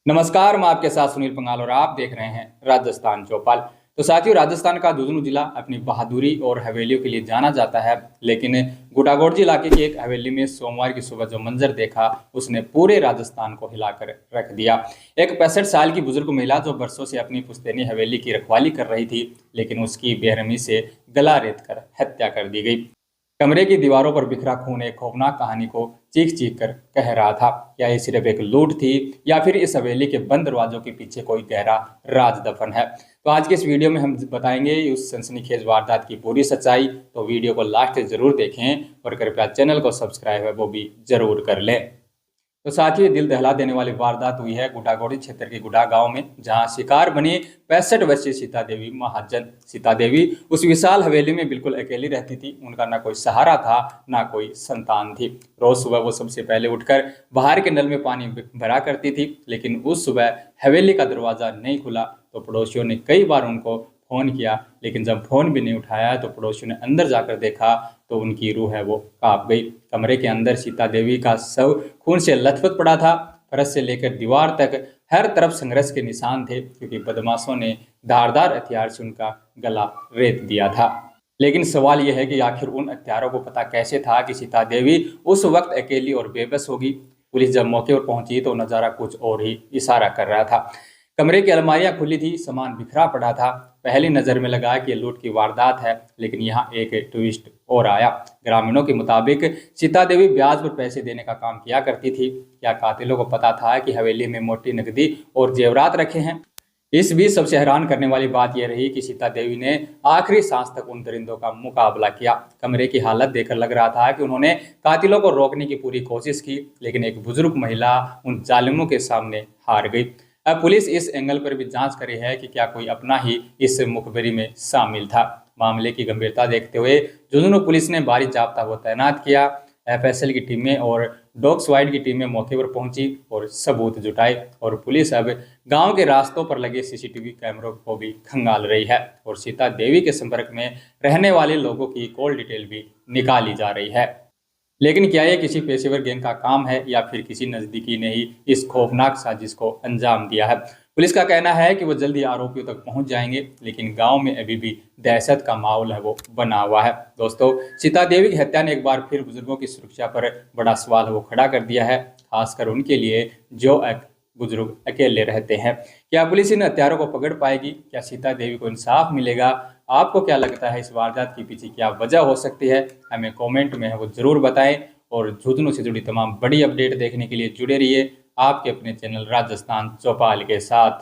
नमस्कार, मैं आपके साथ सुनील पंगाल और आप देख रहे हैं राजस्थान चौपाल। तो साथियों, राजस्थान का झुंझुनू जिला अपनी बहादुरी और हवेलियों के लिए जाना जाता है। लेकिन गुडागोड़जी इलाके की एक हवेली में सोमवार की सुबह जो मंजर देखा, उसने पूरे राजस्थान को हिलाकर रख दिया। एक 65 साल की बुजुर्ग महिला जो बरसों से अपनी पुश्तैनी हवेली की रखवाली कर रही थी, लेकिन उसकी बेरहमी से गला रेत कर हत्या कर दी गई। कमरे की दीवारों पर बिखरा खून एक खौफनाक कहानी को चीख चीख कर कह रहा था। क्या ये सिर्फ एक लूट थी या फिर इस हवेली के बंद दरवाजों के पीछे कोई गहरा राज दफन है? तो आज के इस वीडियो में हम बताएंगे उस सनसनीखेज वारदात की पूरी सच्चाई। तो वीडियो को लास्ट तक जरूर देखें और कृपया चैनल को सब्सक्राइब है वो भी जरूर कर लें। तो साथ ही दिल दहला देने वाली वारदात हुई है गुडागोड़ी क्षेत्र के गुडा गांव में, जहां शिकार बनी 65 वर्षीय सीता देवी महाजन। सीता देवी उस विशाल हवेली में बिल्कुल अकेली रहती थी। उनका ना कोई सहारा था, ना कोई संतान थी। रोज सुबह वो सबसे पहले उठकर बाहर के नल में पानी भरा करती थी, लेकिन उस सुबह हवेली का दरवाजा नहीं खुला तो पड़ोसियों ने कई बार उनको फोन किया, लेकिन जब फोन भी नहीं उठाया तो पड़ोसियों ने अंदर जाकर देखा तो उनकी रूह है वो कांप गई। कमरे के अंदर सीता देवी का शव खून से लथपथ पड़ा था। फर्श से लेकर दीवार तक हर तरफ संघर्ष के निशान थे, क्योंकि बदमाशों ने धारदार हथियार से उनका गला रेत दिया था। लेकिन सवाल यह है कि आखिर उन हत्यारों को पता कैसे था कि सीता देवी उस वक्त अकेली और बेबस होगी? पुलिस जब मौके पर पहुंची तो नजारा कुछ और ही इशारा कर रहा था। कमरे की अलमारियां खुली थी, सामान बिखरा पड़ा था। पहली नजर में लगा कि लूट की वारदात है, लेकिन यहाँ एक ट्विस्ट और आया। ग्रामीणों के मुताबिक सीता देवी ब्याज पर पैसे देने का काम किया करती थी। क्या कातिलों को पता था कि हवेली में मोटी नकदी और जेवरात रखे हैं? इस बीच सबसे हैरान करने वाली बात यह रही कि सीता देवी ने आखिरी सांस तक उन दरिंदों का मुकाबला किया। कमरे की हालत देखकर लग रहा था कि उन्होंने कातिलों को रोकने की पूरी कोशिश की, लेकिन एक बुजुर्ग महिला उन जालिमों के सामने हार गई। अब पुलिस इस एंगल पर भी जांच कर रही है कि क्या कोई अपना ही इस मुखबिरी में शामिल था। मामले की गंभीरता देखते हुए झुंझुनू पुलिस ने भारी जाब्ता वो तैनात किया। एफएसएल की टीमें और डॉग स्क्वाड की टीमें मौके पर पहुंची और सबूत जुटाए, और पुलिस अब गांव के रास्तों पर लगे सीसीटीवी कैमरों को भी खंगाल रही है और सीता देवी के संपर्क में रहने वाले लोगों की कॉल डिटेल भी निकाली जा रही है। लेकिन क्या यह किसी पेशेवर गैंग का काम है या फिर किसी नजदीकी ने ही इस खौफनाक साजिश को अंजाम दिया है? पुलिस का कहना है कि वो जल्दी आरोपियों तक पहुंच जाएंगे, लेकिन गांव में अभी भी दहशत का माहौल है वो बना हुआ है। दोस्तों, सीता देवी की हत्या ने एक बार फिर बुजुर्गों की सुरक्षा पर बड़ा सवाल वो खड़ा कर दिया है, खासकर उनके लिए जो एक बुजुर्ग अकेले रहते हैं। क्या पुलिस इन हत्यारों को पकड़ पाएगी? क्या सीता देवी को इंसाफ मिलेगा? आपको क्या लगता है, इस वारदात के पीछे क्या वजह हो सकती है? हमें कमेंट में है वो जरूर बताएं, और झुंझुनू से जुड़ी तमाम बड़ी अपडेट देखने के लिए जुड़े रहिए आपके अपने चैनल राजस्थान चौपाल के साथ।